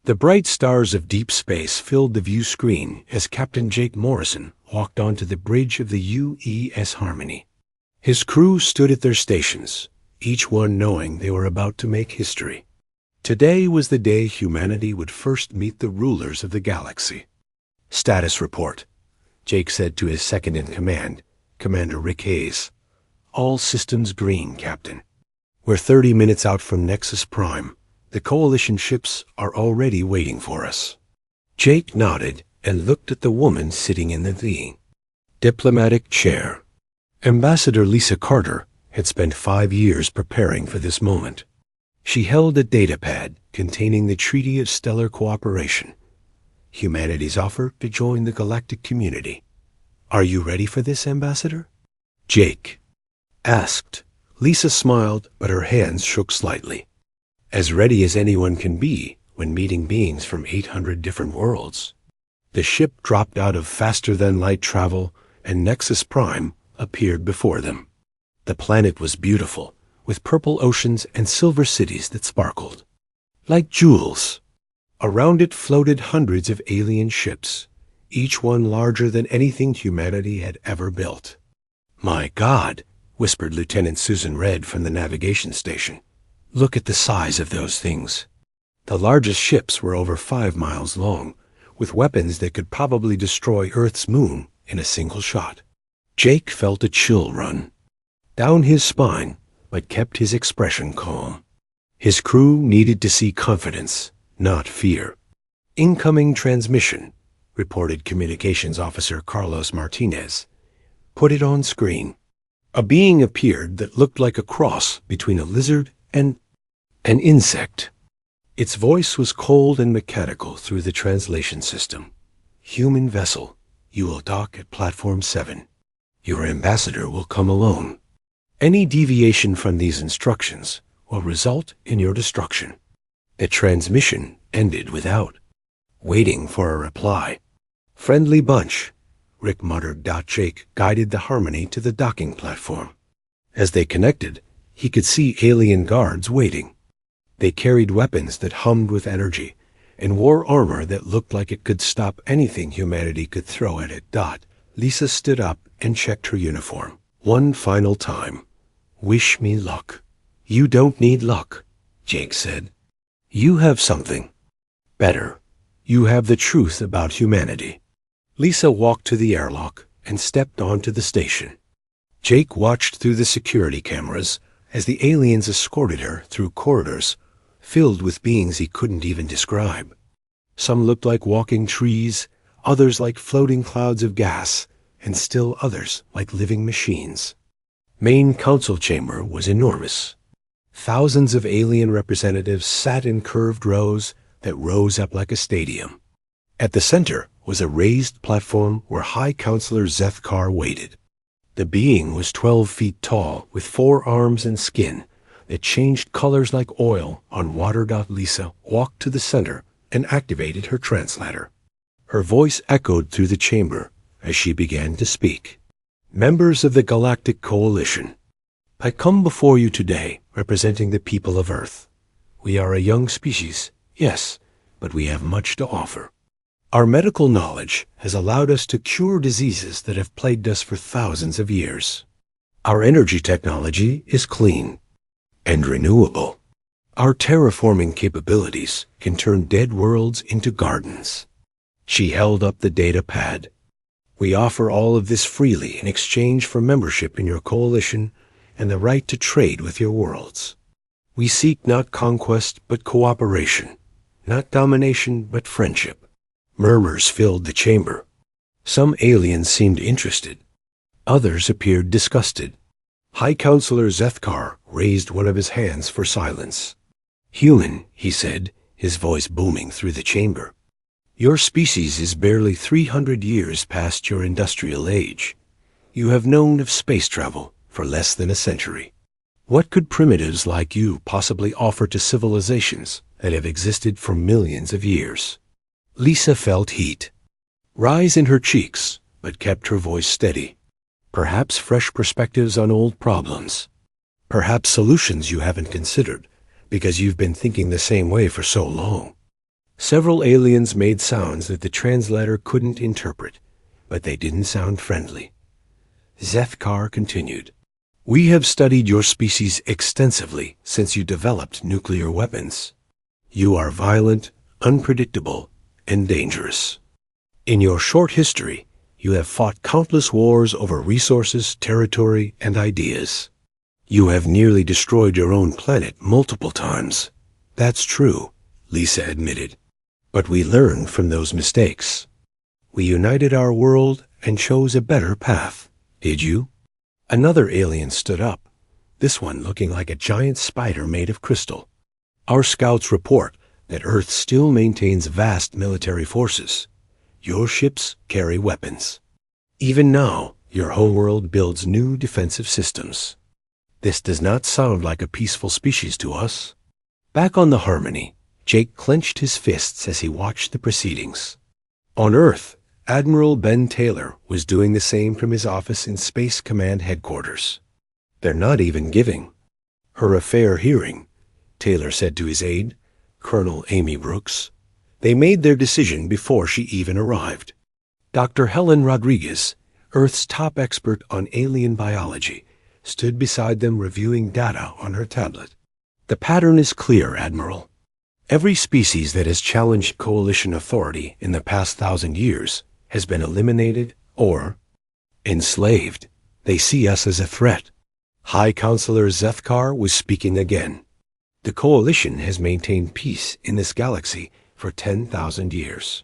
The bright stars of deep space filled the view screen as Captain Jake Morrison walked onto the bridge of the UES Harmony. His crew stood at their stations, each one knowing they were about to make history. Today was the day humanity would first meet the rulers of the galaxy. "Status report," Jake said to his second-in-command, Commander Rick Hayes. "All systems green, Captain. We're 30 minutes out from Nexus Prime. The Coalition ships are already waiting for us." Jake nodded and looked at the woman sitting in the diplomatic chair. Ambassador Lisa Carter had spent 5 years preparing for this moment. She held a datapad containing the Treaty of Stellar Cooperation, humanity's offer to join the galactic community. "Are you ready for this, Ambassador?" Jake asked. Lisa smiled, but her hands shook slightly. "As ready as anyone can be when meeting beings from 800 different worlds." The ship dropped out of faster-than-light travel, and Nexus Prime appeared before them. The planet was beautiful, with purple oceans and silver cities that sparkled like jewels. Around it floated hundreds of alien ships, each one larger than anything humanity had ever built. "My God," whispered Lieutenant Susan Red from the navigation station. "Look at the size of those things." The largest ships were over 5 miles long, with weapons that could probably destroy Earth's moon in a single shot. Jake felt a chill run down his spine, but kept his expression calm. His crew needed to see confidence, not fear. "Incoming transmission," reported Communications Officer Carlos Martinez. "Put it on screen." A being appeared that looked like a cross between a lizard and an insect. Its voice was cold and mechanical through the translation system. "Human vessel, you will dock at Platform 7. Your ambassador will come alone. Any deviation from these instructions will result in your destruction." The transmission ended without waiting for a reply. "Friendly bunch," Rick muttered. Jake guided the Harmony to the docking platform. As they connected, he could see alien guards waiting. They carried weapons that hummed with energy and wore armor that looked like it could stop anything humanity could throw at it. Lisa stood up and checked her uniform one final time. "Wish me luck." "You don't need luck," Jake said. "You have something better. You have the truth about humanity." Lisa walked to the airlock and stepped onto the station. Jake watched through the security cameras as the aliens escorted her through corridors filled with beings he couldn't even describe. Some looked like walking trees, others like floating clouds of gas, and still others like living machines. Main council chamber was enormous. Thousands of alien representatives sat in curved rows that rose up like a stadium. At the center was a raised platform where High Counselor Zethkar waited. The being was 12 feet tall, with 4 arms and skin that changed colors like oil on water. Lisa walked to the center and activated her translator. Her voice echoed through the chamber as she began to speak. "Members of the Galactic Coalition, I come before you today representing the people of Earth. We are a young species, yes, but we have much to offer. Our medical knowledge has allowed us to cure diseases that have plagued us for thousands of years. Our energy technology is clean and renewable. Our terraforming capabilities can turn dead worlds into gardens." She held up the data pad. "We offer all of this freely in exchange for membership in your coalition and the right to trade with your worlds. We seek not conquest but cooperation, not domination but friendship." Murmurs filled the chamber. Some aliens seemed interested. Others appeared disgusted. High Counselor Zethkar raised one of his hands for silence. "Human," he said, his voice booming through the chamber. "Your species is barely 300 years past your industrial age. You have known of space travel for less than a century. What could primitives like you possibly offer to civilizations that have existed for millions of years?" Lisa felt heat rise in her cheeks, but kept her voice steady. "Perhaps fresh perspectives on old problems. Perhaps solutions you haven't considered because you've been thinking the same way for so long. Several aliens made sounds that the translator couldn't interpret, but they didn't sound friendly. Zethkar continued. We have studied your species extensively since you developed nuclear weapons. You are violent, unpredictable, and dangerous. In your short history, you have fought countless wars over resources, territory, and ideas. You have nearly destroyed your own planet multiple times. That's true, Lisa admitted. But we learned from those mistakes. We united our world and chose a better path. Did you? Another alien stood up, this one looking like a giant spider made of crystal. Our scouts report that Earth still maintains vast military forces. Your ships carry weapons. Even now, your homeworld builds new defensive systems. This does not sound like a peaceful species to us. Back on the Harmony, Jake clenched his fists as he watched the proceedings. On Earth, Admiral Ben Taylor was doing the same from his office in Space Command Headquarters. They're not even giving her a fair hearing, Taylor said to his aide, Colonel Amy Brooks. They made their decision before she even arrived. Dr. Helen Rodriguez, Earth's top expert on alien biology, stood beside them reviewing data on her tablet. The pattern is clear, Admiral. Every species that has challenged coalition authority in the past 1,000 years has been eliminated or enslaved. They see us as a threat. High Counselor Zethkar was speaking again. The coalition has maintained peace in this galaxy for 10,000 years.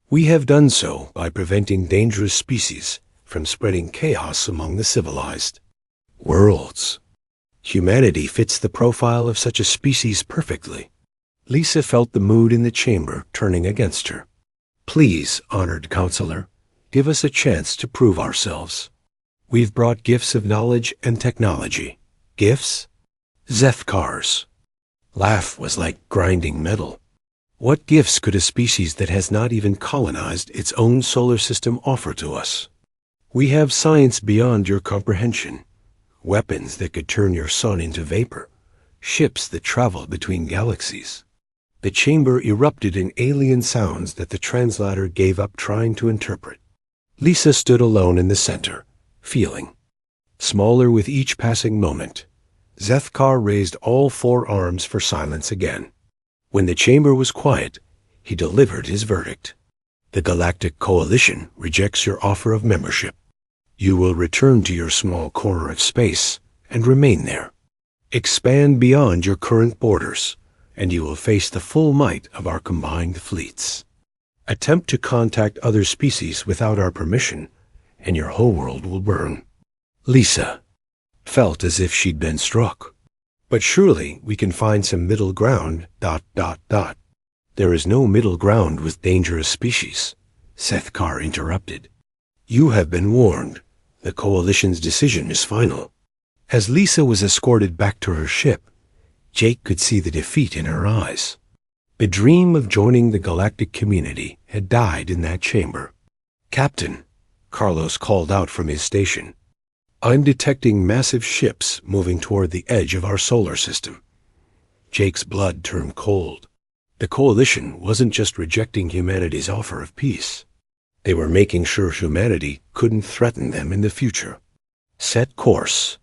We have done so by preventing dangerous species from spreading chaos among the civilized worlds. Humanity fits the profile of such a species perfectly. Lisa felt the mood in the chamber turning against her. Please, honored counselor, give us a chance to prove ourselves. We've brought gifts of knowledge and technology. Gifts? Zethkar's laugh was like grinding metal. What gifts could a species that has not even colonized its own solar system offer to us? We have science beyond your comprehension. Weapons that could turn your sun into vapor. Ships that travel between galaxies. The chamber erupted in alien sounds that the translator gave up trying to interpret. Lisa stood alone in the center, feeling smaller with each passing moment. Zethkar raised all 4 arms for silence again. When the chamber was quiet, he delivered his verdict. The Galactic Coalition rejects your offer of membership. You will return to your small corner of space and remain there. Expand beyond your current borders, and you will face the full might of our combined fleets. Attempt to contact other species without our permission, and your whole world will burn. Lisa felt as if she'd been struck. But surely we can find some middle ground, ... There is no middle ground with dangerous species, Zethkar interrupted. You have been warned. The Coalition's decision is final. As Lisa was escorted back to her ship, Jake could see the defeat in her eyes. The dream of joining the galactic community had died in that chamber. Captain, Carlos called out from his station. I'm detecting massive ships moving toward the edge of our solar system. Jake's blood turned cold. The Coalition wasn't just rejecting humanity's offer of peace. They were making sure humanity couldn't threaten them in the future. Set course.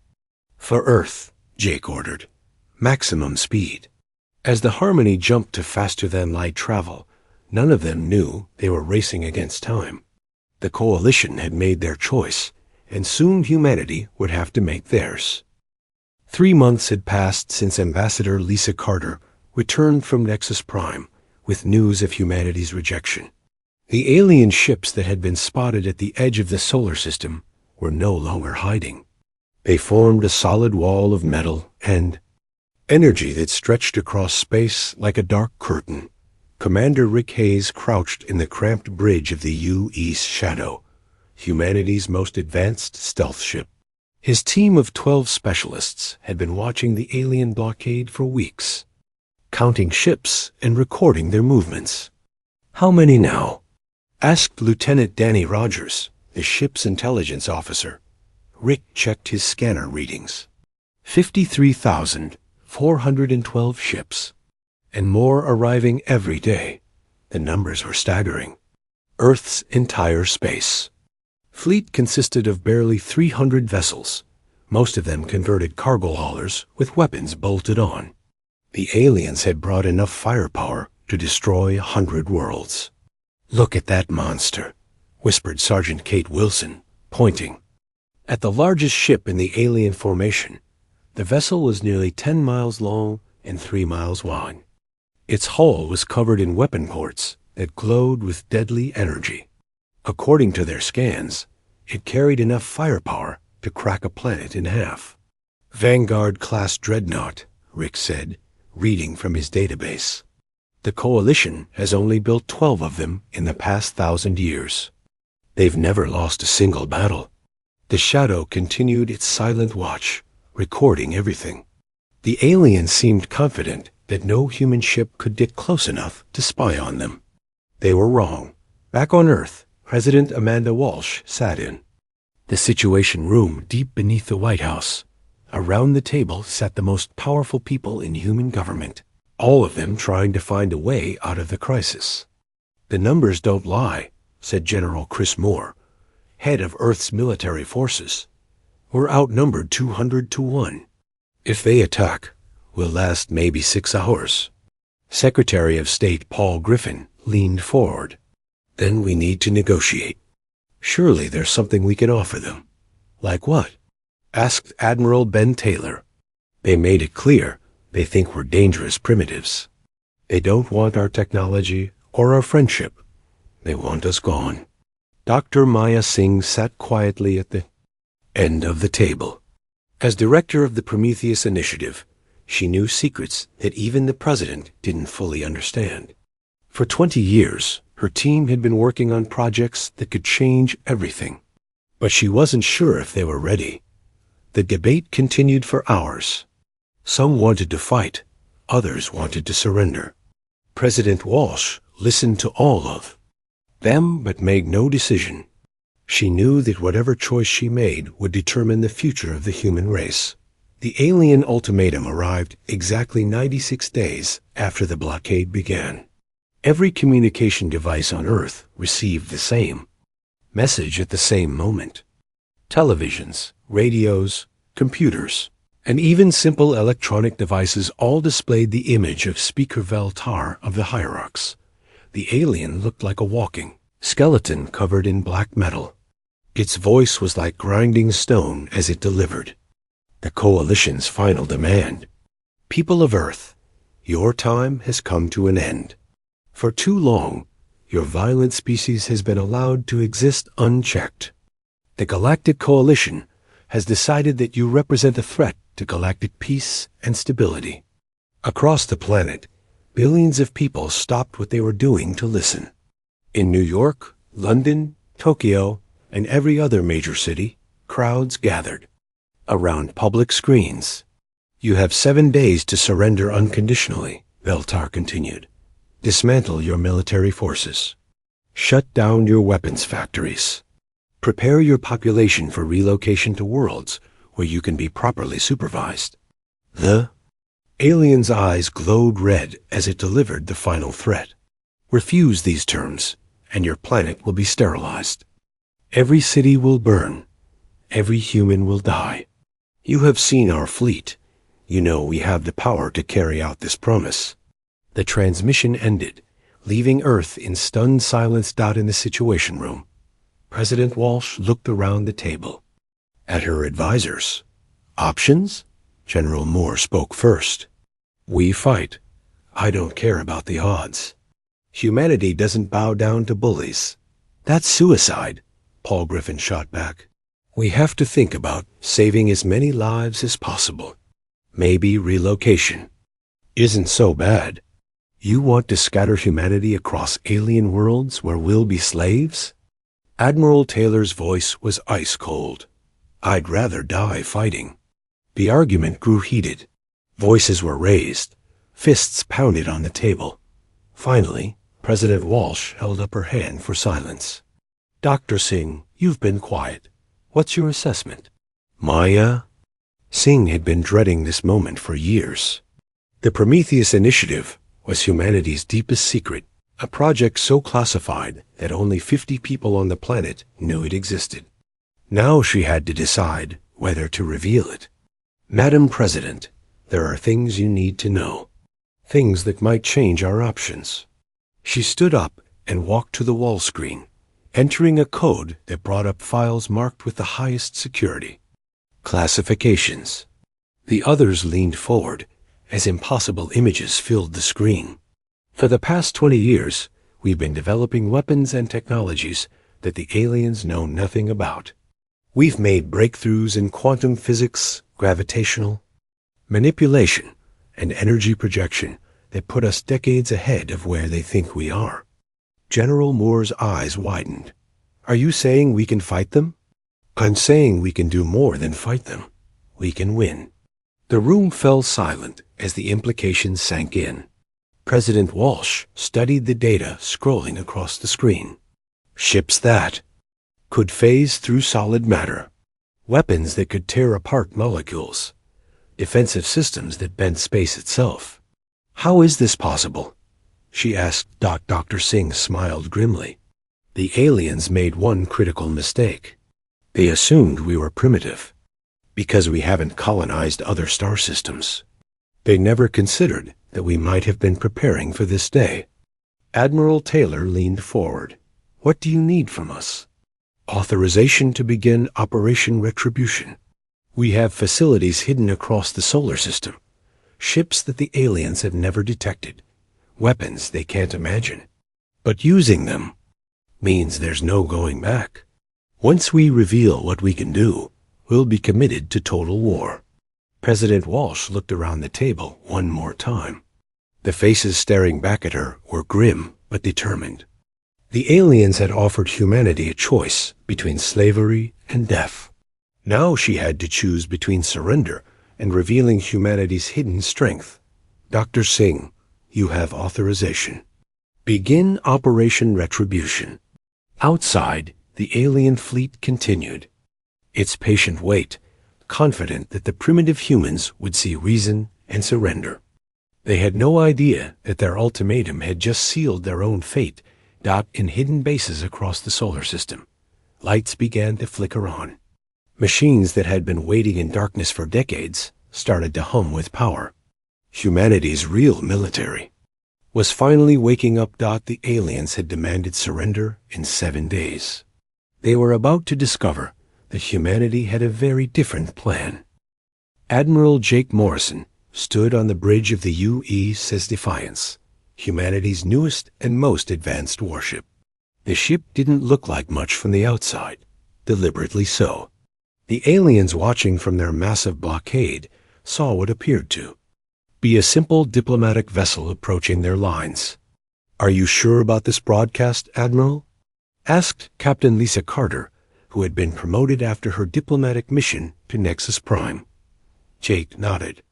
For Earth, Jake ordered. Maximum speed. As the Harmony jumped to faster-than-light travel, none of them knew they were racing against time. The Coalition had made their choice, and soon humanity would have to make theirs. 3 months had passed since Ambassador Lisa Carter returned from Nexus Prime with news of humanity's rejection. The alien ships that had been spotted at the edge of the solar system were no longer hiding. They formed a solid wall of metal and energy that stretched across space like a dark curtain. Commander Rick Hayes crouched in the cramped bridge of the U-East Shadow, humanity's most advanced stealth ship. His team of 12 specialists had been watching the alien blockade for weeks, counting ships and recording their movements. How many now? Asked Lieutenant Danny Rogers, the ship's intelligence officer. Rick checked his scanner readings. 53,412 ships, and more arriving every day. The numbers were staggering. Earth's entire space fleet consisted of barely 300 vessels, most of them converted cargo haulers with weapons bolted on. The aliens had brought enough firepower to destroy 100 worlds. "Look at that monster," whispered Sergeant Kate Wilson, pointing. At the largest ship in the alien formation, the vessel was nearly 10 miles long and 3 miles wide. Its hull was covered in weapon ports that glowed with deadly energy. According to their scans, it carried enough firepower to crack a planet in half. "Vanguard-class dreadnought," Rick said, reading from his database. "The Coalition has only built 12 of them in the past 1,000 years. They've never lost a single battle." The shadow continued its silent watch, recording everything. The aliens seemed confident that no human ship could get close enough to spy on them. They were wrong. Back on Earth, President Amanda Walsh sat in the Situation Room deep beneath the White House. Around the table sat the most powerful people in human government, all of them trying to find a way out of the crisis. "The numbers don't lie," said General Chris Moore, head of Earth's military forces. "We're outnumbered 200 to 1. If they attack, we'll last maybe 6 hours. Secretary of State Paul Griffin leaned forward. "Then we need to negotiate. Surely there's something we can offer them." "Like what?" asked Admiral Ben Taylor. "They made it clear they think we're dangerous primitives. They don't want our technology or our friendship. They want us gone." Dr. Maya Singh sat quietly at the end of the table. As director of the Prometheus Initiative, she knew secrets that even the president didn't fully understand. For 20 years, her team had been working on projects that could change everything. But she wasn't sure if they were ready. The debate continued for hours. Some wanted to fight, others wanted to surrender. President Walsh listened to all of them but made no decision. She knew that whatever choice she made would determine the future of the human race. The alien ultimatum arrived exactly 96 days after the blockade began. Every communication device on Earth received the same message at the same moment. Televisions, radios, computers, and even simple electronic devices all displayed the image of Speaker Veltar of the Hierarchs. The alien looked like a walking skeleton covered in black metal. Its voice was like grinding stone as it delivered the Coalition's final demand. "People of Earth, your time has come to an end. For too long, your violent species has been allowed to exist unchecked. The Galactic Coalition has decided that you represent a threat to galactic peace and stability." Across the planet, billions of people stopped what they were doing to listen. In New York, London, Tokyo, and every other major city, crowds gathered around public screens. "You have 7 days to surrender unconditionally," Veltar continued. "Dismantle your military forces. Shut down your weapons factories. Prepare your population for relocation to worlds where you can be properly supervised." The alien's eyes glowed red as it delivered the final threat. "Refuse these terms, and your planet will be sterilized. Every city will burn. Every human will die. You have seen our fleet. You know we have the power to carry out this promise." The transmission ended, leaving Earth in stunned silence. In the Situation Room, President Walsh looked around the table at her advisors. "Options?" General Moore spoke first. "We fight. I don't care about the odds. Humanity doesn't bow down to bullies." "That's suicide," Paul Griffin shot back. "We have to think about saving as many lives as possible. Maybe relocation isn't so bad. You want to scatter humanity across alien worlds where we'll be slaves?" Admiral Taylor's voice was ice cold. "I'd rather die fighting." The argument grew heated. Voices were raised. Fists pounded on the table. Finally, President Walsh held up her hand for silence. "Dr. Singh, you've been quiet. What's your assessment?" "Maya?" Singh had been dreading this moment for years. The Prometheus Initiative was humanity's deepest secret, A project so classified that only 50 people on the planet knew it existed. Now she had to decide whether to reveal it. Madam President, there are things you need to know. Things that might change our options. She stood up and walked to the wall screen, entering a code that brought up files marked with the highest security. Classifications. The others leaned forward as impossible images filled the screen. For the past 20 years, we've been developing weapons and technologies that the aliens know nothing about. We've made breakthroughs in quantum physics, gravitational manipulation, and energy projection that put us decades ahead of where they think we are. General Moore's eyes widened. Are you saying we can fight them? I'm saying we can do more than fight them. We can win. The room fell silent as the implications sank in. President Walsh studied the data scrolling across the screen. Ships that could phase through solid matter. Weapons that could tear apart molecules. Defensive systems that bent space itself. How is this possible? She asked. Dr. Singh smiled grimly. The aliens made one critical mistake. They assumed we were primitive, because we haven't colonized other star systems. They never considered that we might have been preparing for this day. Admiral Taylor leaned forward. What do you need from us? Authorization to begin Operation Retribution. We have facilities hidden across the solar system. Ships that the aliens have never detected. Weapons they can't imagine. But using them means there's no going back. Once we reveal what we can do, we'll be committed to total war. President Walsh looked around the table one more time. The faces staring back at her were grim but determined. The aliens had offered humanity a choice between slavery and death. Now she had to choose between surrender and revealing humanity's hidden strength. Dr. Singh, you have authorization. Begin Operation Retribution. Outside, the alien fleet continued. Its patient wait, confident that the primitive humans would see reason and surrender. They had no idea that their ultimatum had just sealed their own fate. In hidden bases across the solar system, lights began to flicker on. Machines that had been waiting in darkness for decades started to hum with power. Humanity's real military was finally waking up. The aliens had demanded surrender in 7 days. They were about to discover that humanity had a very different plan. Admiral Jake Morrison stood on the bridge of the USS Defiance, humanity's newest and most advanced warship. The ship didn't look like much from the outside, deliberately so. The aliens watching from their massive blockade saw what appeared to be a simple diplomatic vessel approaching their lines. Are you sure about this broadcast, Admiral? Asked Captain Lisa Carter, who had been promoted after her diplomatic mission to Nexus Prime. Jake nodded.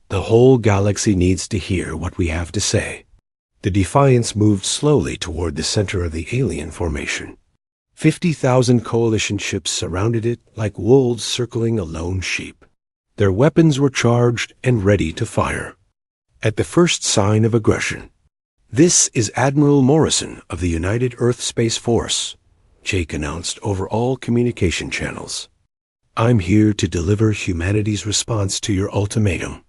The whole galaxy needs to hear what we have to say. The Defiance moved slowly toward the center of the alien formation. 50,000 coalition ships surrounded it like wolves circling a lone sheep. Their weapons were charged and ready to fire. At the first sign of aggression, "This is Admiral Morrison of the United Earth Space Force," Jake announced over all communication channels. "I'm here to deliver humanity's response to your ultimatum."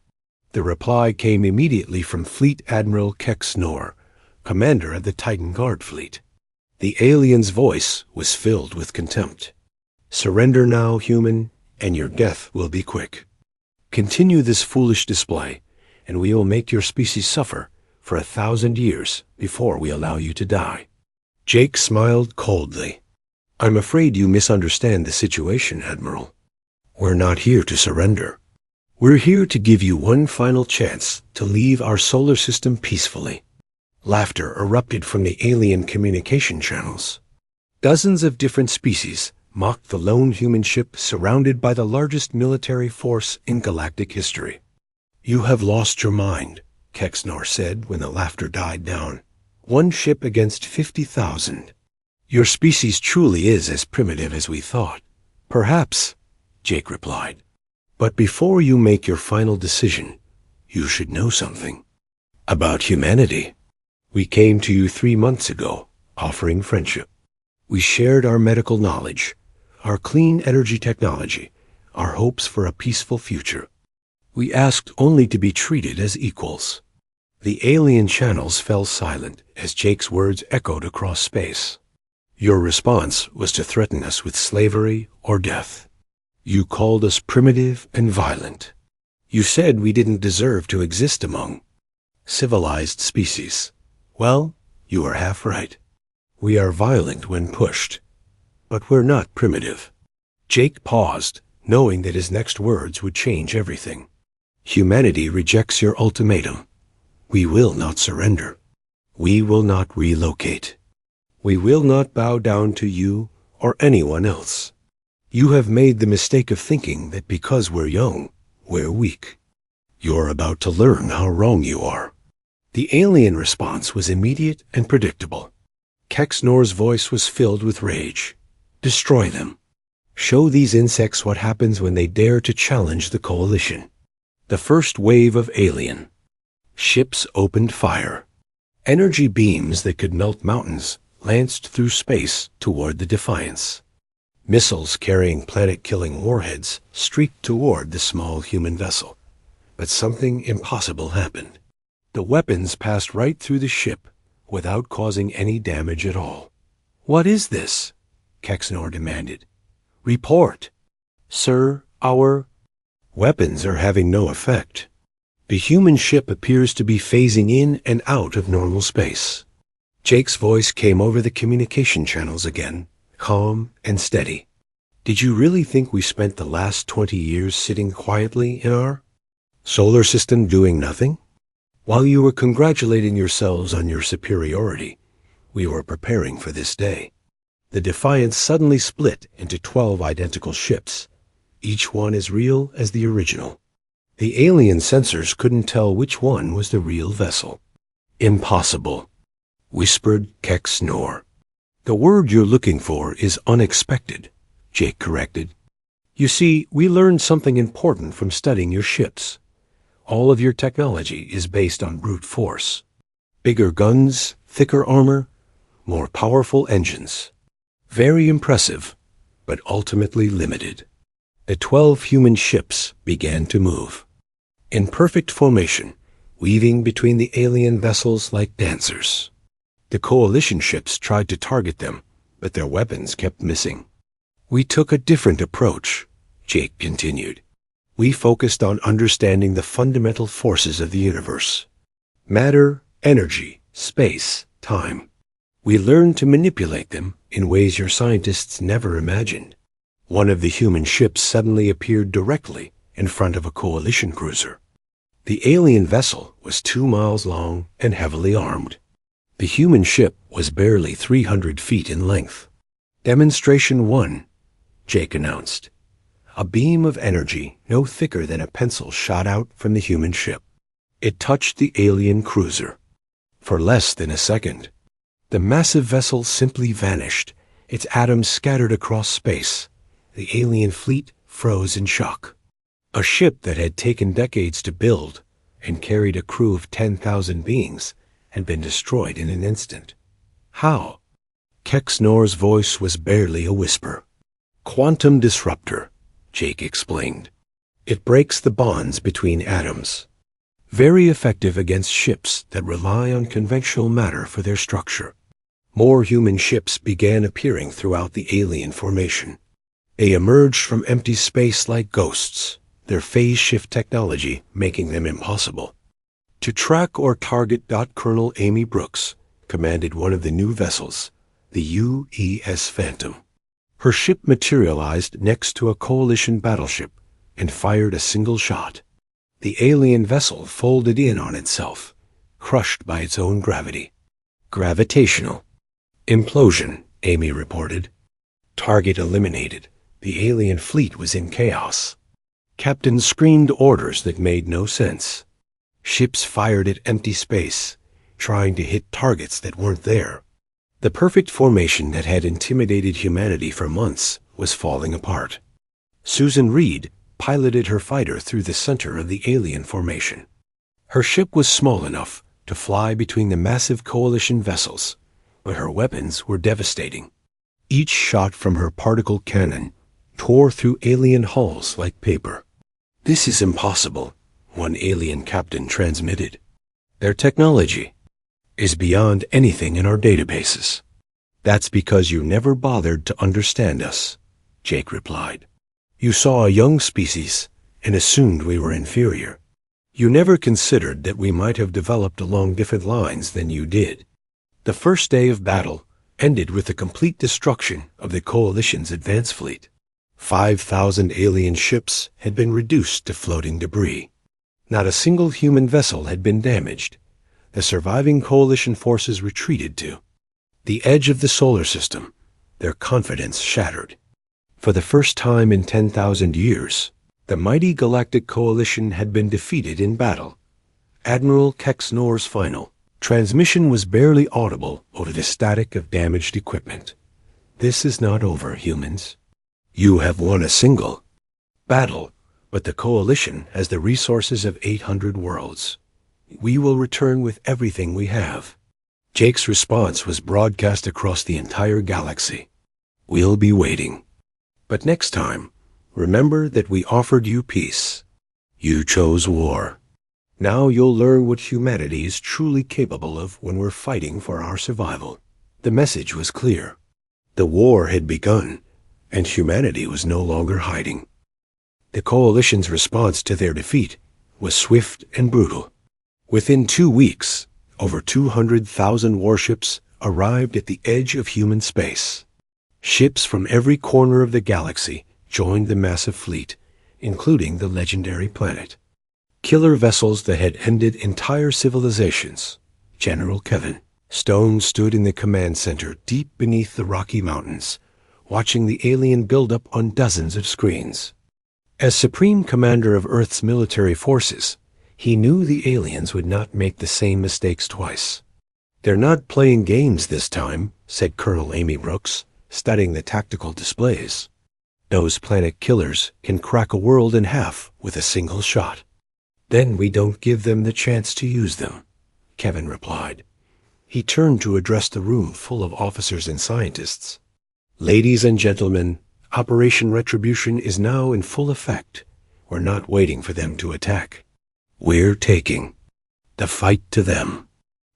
The reply came immediately from Fleet Admiral Kex Nor, commander of the Titan Guard Fleet. The alien's voice was filled with contempt. "Surrender now, human, and your death will be quick. Continue this foolish display, and we will make your species suffer for 1,000 years before we allow you to die." Jake smiled coldly. "I'm afraid you misunderstand the situation, Admiral. We're not here to surrender. We're here to give you one final chance to leave our solar system peacefully." Laughter erupted from the alien communication channels. Dozens of different species mocked the lone human ship surrounded by the largest military force in galactic history. "You have lost your mind," Kexnor said when the laughter died down. "One ship against 50,000. Your species truly is as primitive as we thought." "Perhaps," Jake replied. "But before you make your final decision, you should know something about humanity." We came to you 3 months ago, offering friendship. We shared our medical knowledge, our clean energy technology, our hopes for a peaceful future. We asked only to be treated as equals. The alien channels fell silent as Jake's words echoed across space. Your response was to threaten us with slavery or death. You called us primitive and violent. You said we didn't deserve to exist among civilized species. Well, you are half right. We are violent when pushed, but we're not primitive. Jake paused, knowing that his next words would change everything. Humanity rejects your ultimatum. We will not surrender. We will not relocate. We will not bow down to you or anyone else. You have made the mistake of thinking that because we're young, we're weak. You're about to learn how wrong you are. The alien response was immediate and predictable. Kexnor's voice was filled with rage. Destroy them. Show these insects what happens when they dare to challenge the coalition. The first wave of alien. Ships opened fire. Energy beams that could melt mountains lanced through space toward the Defiance. Missiles carrying planet-killing warheads streaked toward the small human vessel. But something impossible happened. The weapons passed right through the ship without causing any damage at all. What is this? Kexnor demanded. Report. Sir, our weapons are having no effect. The human ship appears to be phasing in and out of normal space. Jake's voice came over the communication channels again, calm and steady. Did you really think we spent the last 20 years sitting quietly in our solar system doing nothing? While you were congratulating yourselves on your superiority, we were preparing for this day. The Defiance suddenly split into 12 identical ships, each one as real as the original. The alien sensors couldn't tell which one was the real vessel. Impossible, whispered Kexnor. The word you're looking for is unexpected, Jake corrected. You see, we learned something important from studying your ships. All of your technology is based on brute force. Bigger guns, thicker armor, more powerful engines. Very impressive, but ultimately limited. The 12 human ships began to move. In perfect formation, weaving between the alien vessels like dancers. The coalition ships tried to target them, but their weapons kept missing. We took a different approach, Jake continued. We focused on understanding the fundamental forces of the universe. Matter, energy, space, time. We learned to manipulate them in ways your scientists never imagined. One of the human ships suddenly appeared directly in front of a coalition cruiser. The alien vessel was 2 miles long and heavily armed. The human ship was barely 300 feet in length. Demonstration 1, Jake announced. A beam of energy no thicker than a pencil shot out from the human ship. It touched the alien cruiser. For less than a second, the massive vessel simply vanished, its atoms scattered across space. The alien fleet froze in shock. A ship that had taken decades to build and carried a crew of 10,000 beings had been destroyed in an instant. How? Kexnor's voice was barely a whisper. Quantum disruptor, Jake explained. It breaks the bonds between atoms. Very effective against ships that rely on conventional matter for their structure. More human ships began appearing throughout the alien formation. They emerged from empty space like ghosts, their phase shift technology making them impossible. To track or target. Colonel Amy Brooks commanded one of the new vessels, the UES Phantom. Her ship materialized next to a coalition battleship and fired a single shot. The alien vessel folded in on itself, crushed by its own gravity. Gravitational implosion, Amy reported. Target eliminated. The alien fleet was in chaos. Captains screamed orders that made no sense. Ships fired at empty space, trying to hit targets that weren't there. The perfect formation that had intimidated humanity for months was falling apart. Susan Reed piloted her fighter through the center of the alien formation. Her ship was small enough to fly between the massive coalition vessels, but her weapons were devastating. Each shot from her particle cannon tore through alien hulls like paper. "This is impossible," one alien captain transmitted. "Their technology is beyond anything in our databases." "That's because you never bothered to understand us," Jake replied. "You saw a young species and assumed we were inferior. You never considered that we might have developed along different lines than you did." The first day of battle ended with the complete destruction of the Coalition's advance fleet. 5,000 alien ships had been reduced to floating debris. Not a single human vessel had been damaged. The surviving Coalition forces retreated to the edge of the solar system, their confidence shattered. For the first time in 10,000 years, the mighty Galactic Coalition had been defeated in battle. Admiral Kexnor's final transmission was barely audible over the static of damaged equipment. "This is not over, humans. You have won a single battle, but the Coalition has the resources of 800 worlds. We will return with everything we have." Jake's response was broadcast across the entire galaxy. "We'll be waiting. But next time, remember that we offered you peace. You chose war. Now you'll learn what humanity is truly capable of when we're fighting for our survival." The message was clear. The war had begun, and humanity was no longer hiding. The Coalition's response to their defeat was swift and brutal. Within 2 weeks, over 200,000 warships arrived at the edge of human space. Ships from every corner of the galaxy joined the massive fleet, including the legendary planet. Killer vessels that had ended entire civilizations. General Kevin Stone stood in the command center deep beneath the Rocky Mountains, watching the alien buildup on dozens of screens. As Supreme Commander of Earth's military forces, he knew the aliens would not make the same mistakes twice. "They're not playing games this time," said Colonel Amy Brooks, studying the tactical displays. "Those planet killers can crack a world in half with a single shot." "Then we don't give them the chance to use them," Kevin replied. He turned to address the room full of officers and scientists. "Ladies and gentlemen, Operation Retribution is now in full effect. We're not waiting for them to attack. We're taking the fight to them."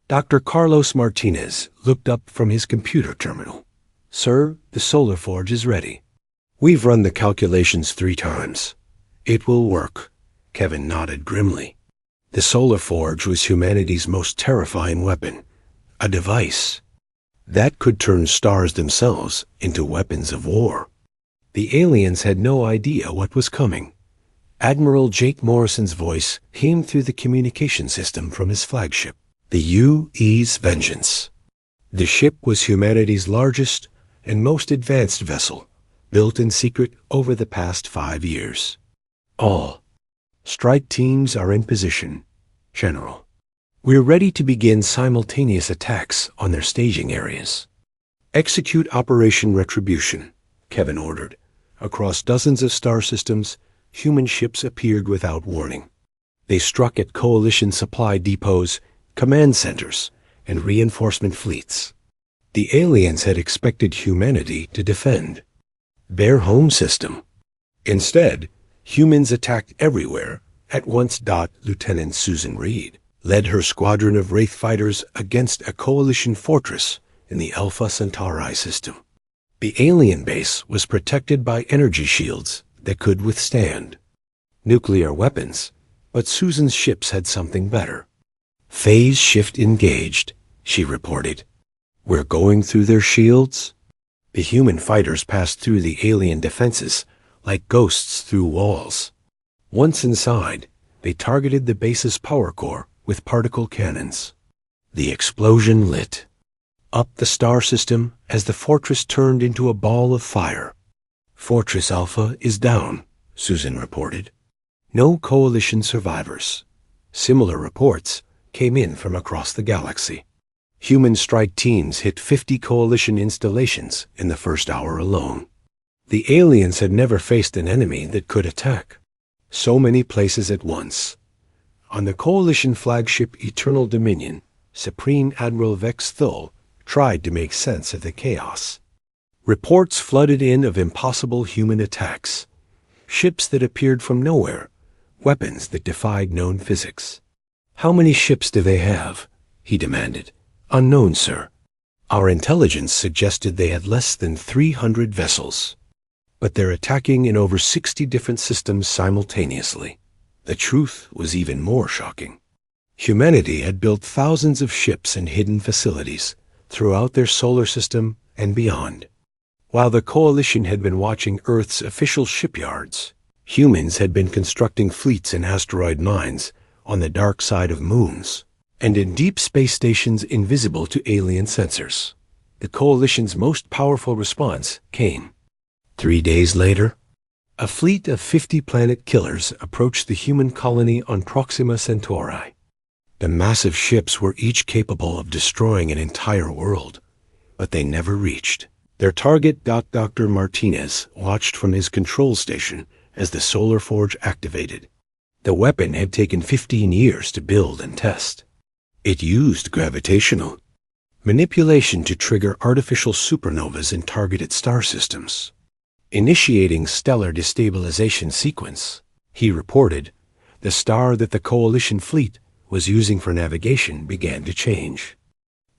Dr. Carlos Martinez looked up from his computer terminal. "Sir, the solar forge is ready. We've run the calculations 3 times. It will work." Kevin nodded grimly. The solar forge was humanity's most terrifying weapon, a device that could turn stars themselves into weapons of war. The aliens had no idea what was coming. Admiral Jake Morrison's voice came through the communication system from his flagship, the UE's Vengeance. The ship was humanity's largest and most advanced vessel, built in secret over the past 5 years. "All strike teams are in position, General. We're ready to begin simultaneous attacks on their staging areas." "Execute Operation Retribution," Kevin ordered. Across dozens of star systems, human ships appeared without warning. They struck at Coalition supply depots, command centers, and reinforcement fleets. The aliens had expected humanity to defend their home system. Instead, humans attacked everywhere at once. Lieutenant Susan Reed led her squadron of Wraith fighters against a Coalition fortress in the Alpha Centauri system. The alien base was protected by energy shields that could withstand nuclear weapons, but Susan's ships had something better. "Phase shift engaged," she reported. "We're going through their shields." The human fighters passed through the alien defenses like ghosts through walls. Once inside, they targeted the base's power core with particle cannons. The explosion lit up the star system as the fortress turned into a ball of fire. "Fortress Alpha is down," Susan reported. "No Coalition survivors." Similar reports came in from across the galaxy. Human strike teams hit 50 Coalition installations in the first hour alone. The aliens had never faced an enemy that could attack so many places at once. On the Coalition flagship Eternal Dominion, Supreme Admiral Vex Thull tried to make sense of the chaos. Reports flooded in of impossible human attacks, ships that appeared from nowhere, weapons that defied known physics. "How many ships do they have?" he demanded. "Unknown, sir. Our intelligence suggested they had less than 300 vessels. But they're attacking in over 60 different systems simultaneously." The truth was even more shocking. Humanity had built thousands of ships and hidden facilities throughout their solar system and beyond. While the Coalition had been watching Earth's official shipyards, humans had been constructing fleets in asteroid mines on the dark side of moons, and in deep space stations invisible to alien sensors. The Coalition's most powerful response came. 3 days later, a fleet of 50 planet killers approached the human colony on Proxima Centauri. The massive ships were each capable of destroying an entire world, but they never reached their target. Dr. Martinez watched from his control station as the solar forge activated. The weapon had taken 15 years to build and test. It used gravitational manipulation to trigger artificial supernovas in targeted star systems, initiating stellar destabilization sequence. He reported the star that the Coalition fleet was using for navigation began to change.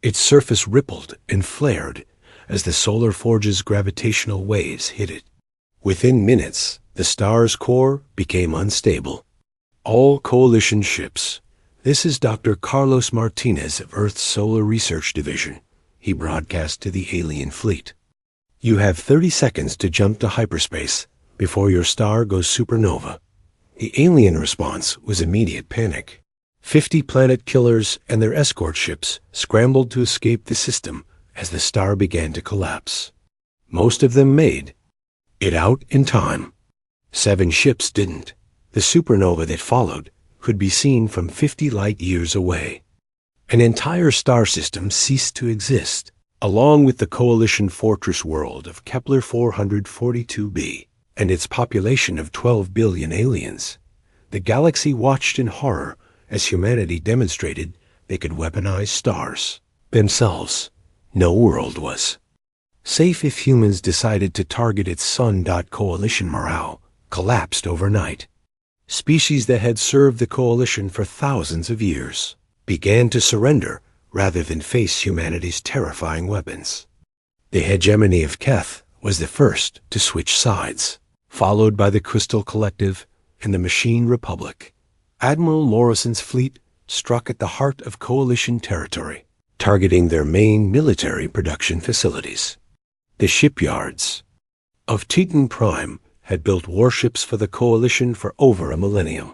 Its surface rippled and flared as the solar forge's gravitational waves hit it. Within minutes, the star's core became unstable. "All Coalition ships. This is Dr. Carlos Martinez of Earth's Solar Research Division," he broadcast to the alien fleet. "You have 30 seconds to jump to hyperspace before your star goes supernova." The alien response was immediate panic. 50 planet killers and their escort ships scrambled to escape the system as the star began to collapse. Most of them made it out in time. 7 ships didn't. The supernova that followed could be seen from 50 light years away. An entire star system ceased to exist, along with the Coalition fortress world of Kepler 442b and its population of 12 billion aliens. The galaxy watched in horror as humanity demonstrated they could weaponize stars themselves. No world was safe if humans decided to target its sun. Coalition morale collapsed overnight. Species that had served the Coalition for thousands of years began to surrender rather than face humanity's terrifying weapons. The hegemony of Keth was the first to switch sides, followed by the Crystal Collective and the Machine Republic. Admiral Morrison's fleet struck at the heart of Coalition territory, targeting their main military production facilities. The shipyards of Titan Prime had built warships for the Coalition for over a millennium.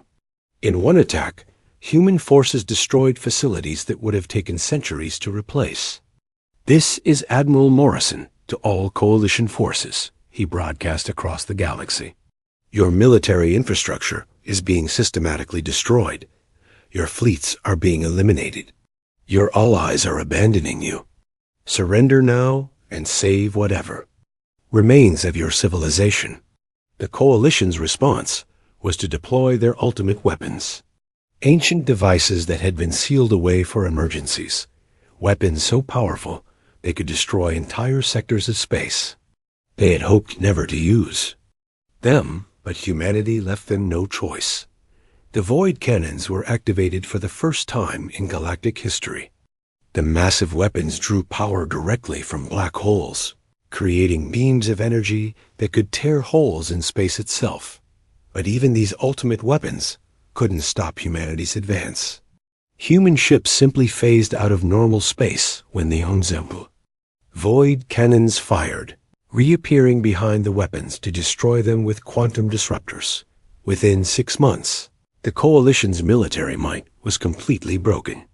In one attack, human forces destroyed facilities that would have taken centuries to replace. "This is Admiral Morrison to all Coalition forces," he broadcast across the galaxy. "Your military infrastructure is being systematically destroyed. Your fleets are being eliminated. Your allies are abandoning you. Surrender now and save whatever remains of your civilization." The Coalition's response was to deploy their ultimate weapons, ancient devices that had been sealed away for emergencies, weapons so powerful they could destroy entire sectors of space. They had hoped never to use them, but humanity left them no choice. The void cannons were activated for the first time in galactic history. The massive weapons drew power directly from black holes, creating beams of energy that could tear holes in space itself. But even these ultimate weapons couldn't stop humanity's advance. Human ships simply phased out of normal space when the Onzempu void cannons fired, reappearing behind the weapons to destroy them with quantum disruptors. Within 6 months, the Coalition's military might was completely broken.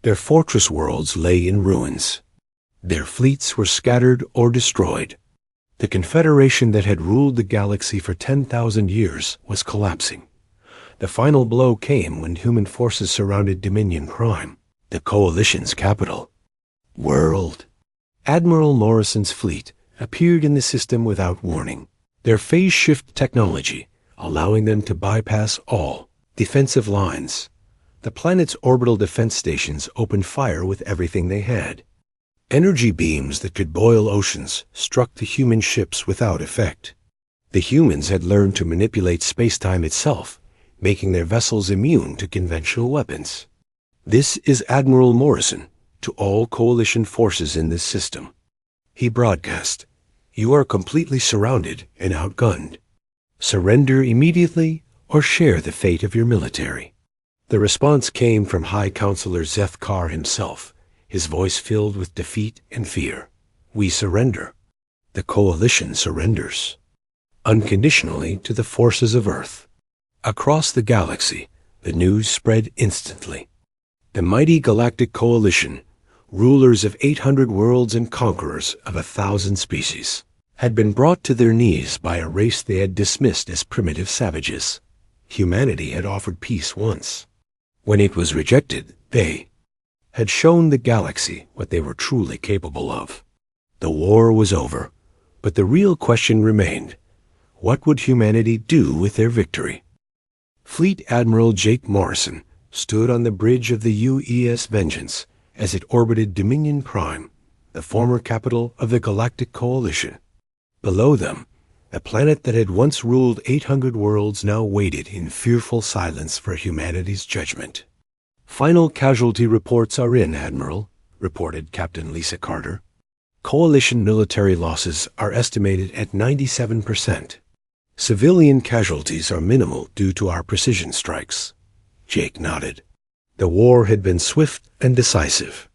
Their fortress worlds lay in ruins. Their fleets were scattered or destroyed. The Confederation that had ruled the galaxy for 10,000 years was collapsing. The final blow came when human forces surrounded Dominion Prime, the Coalition's capital. World. Admiral Morrison's fleet appeared in the system without warning, their phase shift technology allowing them to bypass all defensive lines. The planet's orbital defense stations opened fire with everything they had. Energy beams that could boil oceans struck the human ships without effect. The humans had learned to manipulate space-time itself, making their vessels immune to conventional weapons. This is Admiral Morrison to all coalition forces in this system. He broadcast, "You are completely surrounded and outgunned. Surrender immediately or share the fate of your military." The response came from High Counselor Zeth Kar himself, his voice filled with defeat and fear. "We surrender. The coalition surrenders. Unconditionally to the forces of Earth." Across the galaxy, the news spread instantly. The mighty galactic coalition, rulers of 800 worlds and conquerors of 1,000 species, had been brought to their knees by a race they had dismissed as primitive savages. Humanity had offered peace once. When it was rejected, they had shown the galaxy what they were truly capable of. The war was over, but the real question remained: what would humanity do with their victory? Fleet Admiral Jake Morrison stood on the bridge of the UES Vengeance as it orbited Dominion Prime, the former capital of the Galactic Coalition. Below them, the planet that had once ruled 800 worlds now waited in fearful silence for humanity's judgment. "Final casualty reports are in, Admiral," reported Captain Lisa Carter. "Coalition military losses are estimated at 97%. Civilian casualties are minimal due to our precision strikes." Jake nodded. The war had been swift and decisive,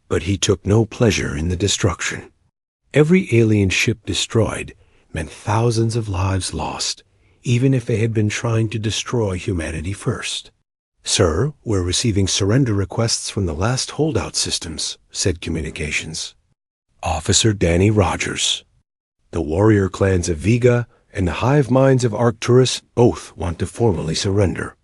but he took no pleasure in the destruction. Every alien ship destroyed meant thousands of lives lost, even if they had been trying to destroy humanity first. "Sir, we're receiving surrender requests from the last holdout systems," said communications. Officer Danny Rogers. "The warrior clans of Vega and the hive minds of Arcturus both want to formally surrender."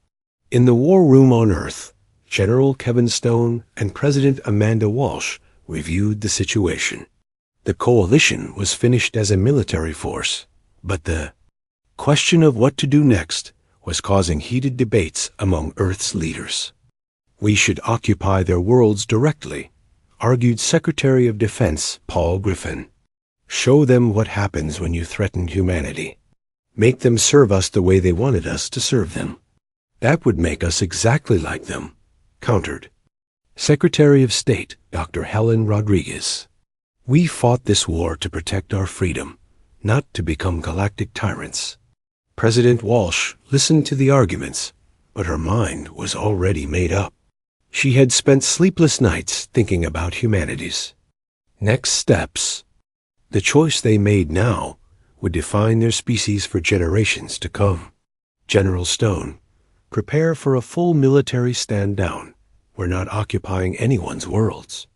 In the war room on Earth, General Kevin Stone and President Amanda Walsh reviewed the situation. The coalition was finished as a military force, but the question of what to do next was causing heated debates among Earth's leaders. "We should occupy their worlds directly," argued Secretary of Defense Paul Griffin. "Show them what happens when you threaten humanity. Make them serve us the way they wanted us to serve them. That would make us exactly like them," countered Secretary of State Dr. Helen Rodriguez. "We fought this war to protect our freedom, not to become galactic tyrants." President Walsh listened to the arguments, but her mind was already made up. She had spent sleepless nights thinking about humanity's next steps. The choice they made now would define their species for generations to come. General Stone, prepare for a full military stand down. We're not occupying anyone's worlds.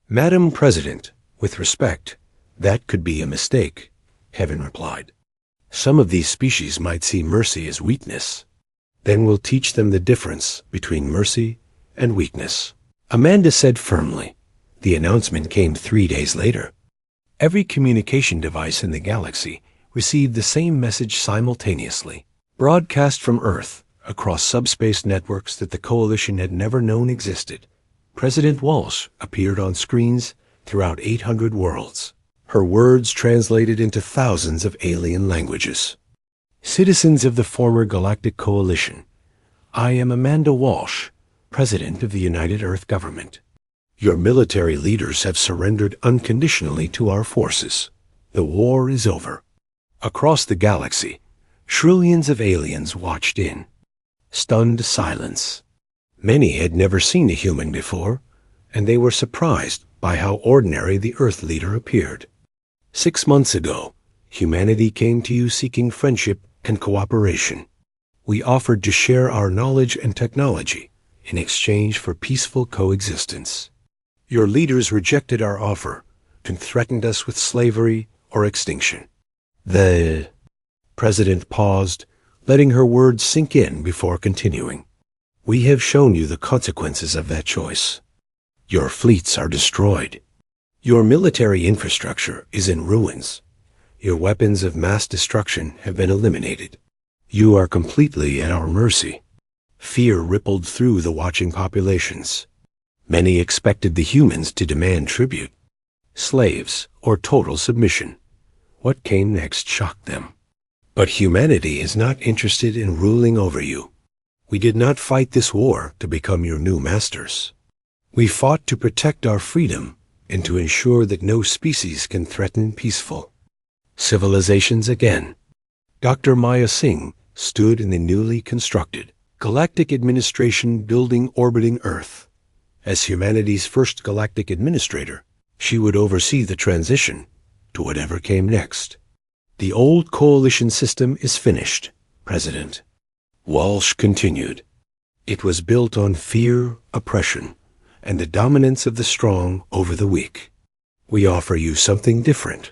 Madam President, with respect, that could be a mistake, Heaven replied. Some of these species might see mercy as weakness. Then we'll teach them the difference between mercy and weakness, Amanda said firmly. The announcement came 3 days later. Every communication device in the galaxy received the same message simultaneously, broadcast from Earth across subspace networks that the Coalition had never known existed. President Walsh appeared on screens throughout 800 worlds, her words translated into thousands of alien languages. "Citizens of the former Galactic Coalition, I am Amanda Walsh, President of the United Earth Government. Your military leaders have surrendered unconditionally to our forces. The war is over." Across the galaxy, trillions of aliens watched in. Stunned silence. Many had never seen a human before, and they were surprised by how ordinary the Earth leader appeared. 6 months ago, humanity came to you seeking friendship and cooperation. We offered to share our knowledge and technology in exchange for peaceful coexistence. Your leaders rejected our offer and threatened us with slavery or extinction. The President paused, letting her words sink in before continuing. We have shown you the consequences of that choice. Your fleets are destroyed. Your military infrastructure is in ruins. Your weapons of mass destruction have been eliminated. You are completely at our mercy. Fear rippled through the watching populations. Many expected the humans to demand tribute, slaves, or total submission. What came next shocked them. But humanity is not interested in ruling over you. We did not fight this war to become your new masters. We fought to protect our freedom and to ensure that no species can threaten peaceful civilizations again. Dr. Maya Singh stood in the newly constructed Galactic Administration building orbiting Earth. As humanity's first galactic administrator, she would oversee the transition to whatever came next. The old coalition system is finished, President. Walsh continued. It was built on fear, oppression, and the dominance of the strong over the weak. We offer you something different.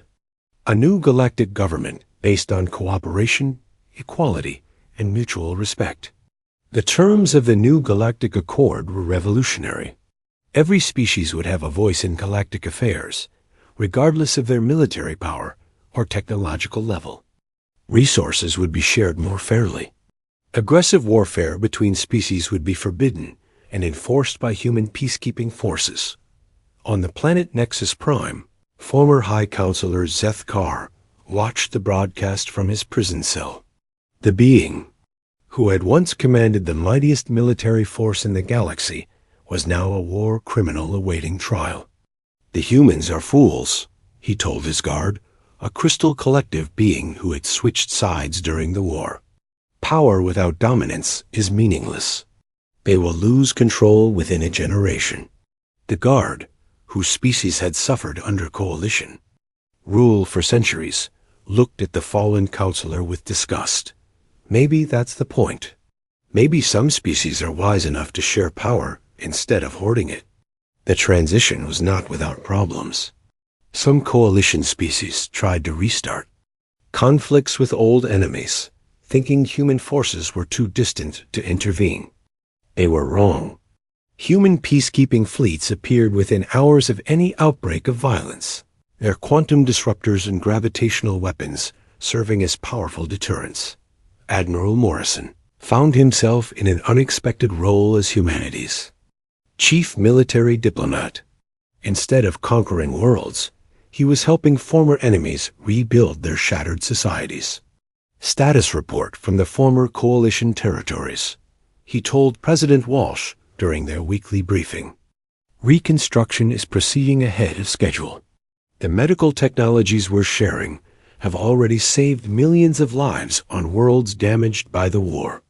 A new galactic government based on cooperation, equality, and mutual respect. The terms of the new Galactic Accord were revolutionary. Every species would have a voice in galactic affairs, regardless of their military power or technological level. Resources would be shared more fairly. Aggressive warfare between species would be forbidden and enforced by human peacekeeping forces. On the planet Nexus Prime, former High Counselor Zeth Kar watched the broadcast from his prison cell. The being, who had once commanded the mightiest military force in the galaxy, was now a war criminal awaiting trial. The humans are fools, he told his guard, a crystal collective being who had switched sides during the war. Power without dominance is meaningless. They will lose control within a generation. The guard, whose species had suffered under coalition, rule for centuries, looked at the fallen counselor with disgust. Maybe that's the point. Maybe some species are wise enough to share power instead of hoarding it. The transition was not without problems. Some coalition species tried to restart. Conflicts with old enemies, thinking human forces were too distant to intervene. They were wrong. Human peacekeeping fleets appeared within hours of any outbreak of violence, their quantum disruptors and gravitational weapons serving as powerful deterrents. Admiral Morrison found himself in an unexpected role as humanity's chief military diplomat. Instead of conquering worlds, he was helping former enemies rebuild their shattered societies. Status report from the former coalition territories. He told President Walsh during their weekly briefing. Reconstruction is proceeding ahead of schedule. The medical technologies we're sharing have already saved millions of lives on worlds damaged by the war.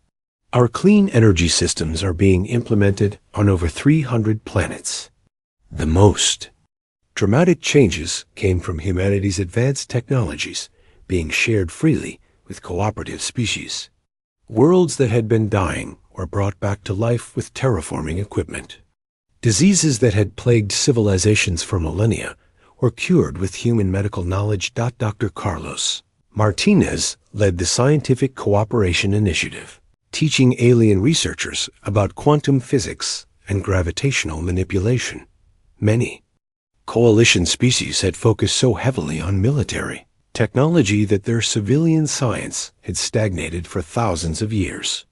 Our clean energy systems are being implemented on over 300 planets. The most dramatic changes came from humanity's advanced technologies being shared freely with cooperative species. Worlds that had been dying were brought back to life with terraforming equipment. Diseases that had plagued civilizations for millennia were cured with human medical knowledge. Dr. Carlos Martinez led the Scientific Cooperation Initiative, teaching alien researchers about quantum physics and gravitational manipulation. Many coalition species had focused so heavily on military technology that their civilian science had stagnated for thousands of years.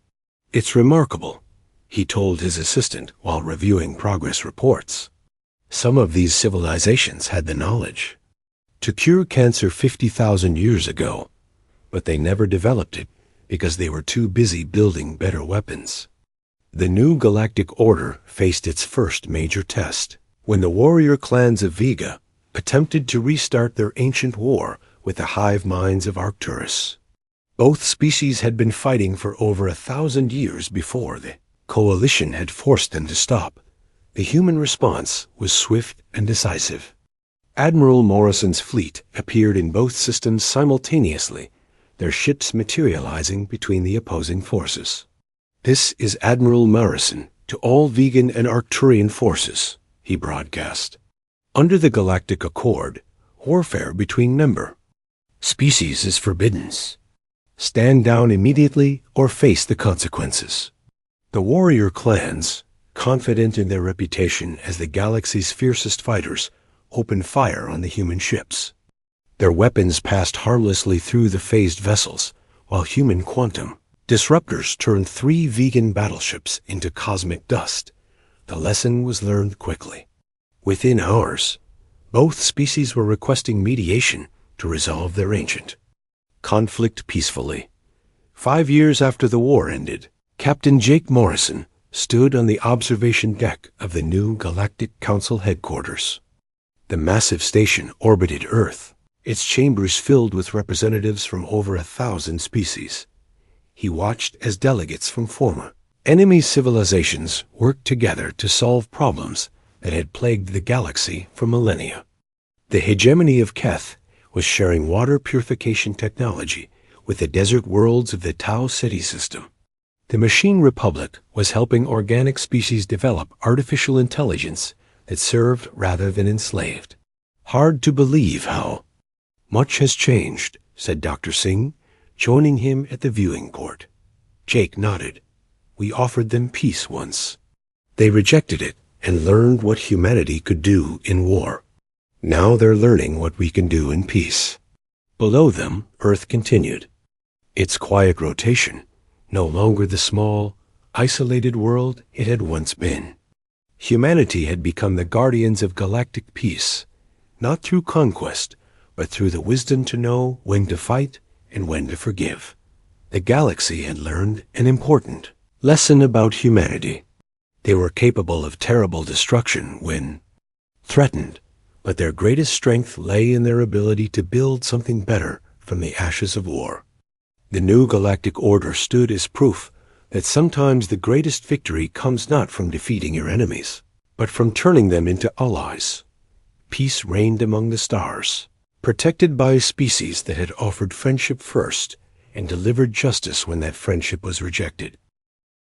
It's remarkable, he told his assistant while reviewing progress reports. Some of these civilizations had the knowledge to cure cancer 50,000 years ago, but they never developed it because they were too busy building better weapons. The new galactic order faced its first major test when the warrior clans of Vega attempted to restart their ancient war with the hive minds of Arcturus. Both species had been fighting for over 1,000 years before the coalition had forced them to stop. The human response was swift and decisive. Admiral Morrison's fleet appeared in both systems simultaneously, their ships materializing between the opposing forces. This is Admiral Morrison to all vegan and Arcturian forces, he broadcast. Under the Galactic Accord, warfare between member species is forbidden. Stand down immediately or face the consequences. The warrior clans, confident in their reputation as the galaxy's fiercest fighters, opened fire on the human ships. Their weapons passed harmlessly through the phased vessels, while human quantum Disruptors turned 3 vegan battleships into cosmic dust. The lesson was learned quickly. Within hours, both species were requesting mediation to resolve their ancient conflict peacefully. 5 years after the war ended, Captain Jake Morrison stood on the observation deck of the new Galactic Council headquarters. The massive station orbited Earth, its chambers filled with representatives from over 1,000 species. He watched as delegates from former enemy civilizations worked together to solve problems that had plagued the galaxy for millennia. The hegemony of Keth was sharing water purification technology with the desert worlds of the Tau Ceti system. The Machine Republic was helping organic species develop artificial intelligence that served rather than enslaved. Hard to believe how much has changed, said Dr. Singh, joining him at the viewing port. Jake nodded. We offered them peace once. They rejected it and learned what humanity could do in war. Now they're learning what we can do in peace. Below them, Earth continued. Its quiet rotation, no longer the small, isolated world it had once been. Humanity had become the guardians of galactic peace, not through conquest, but through the wisdom to know when to fight and when to forgive. The galaxy had learned an important lesson about humanity. They were capable of terrible destruction when threatened, but their greatest strength lay in their ability to build something better from the ashes of war. The new galactic order stood as proof that sometimes the greatest victory comes not from defeating your enemies, but from turning them into allies. Peace reigned among the stars, protected by a species that had offered friendship first and delivered justice when that friendship was rejected.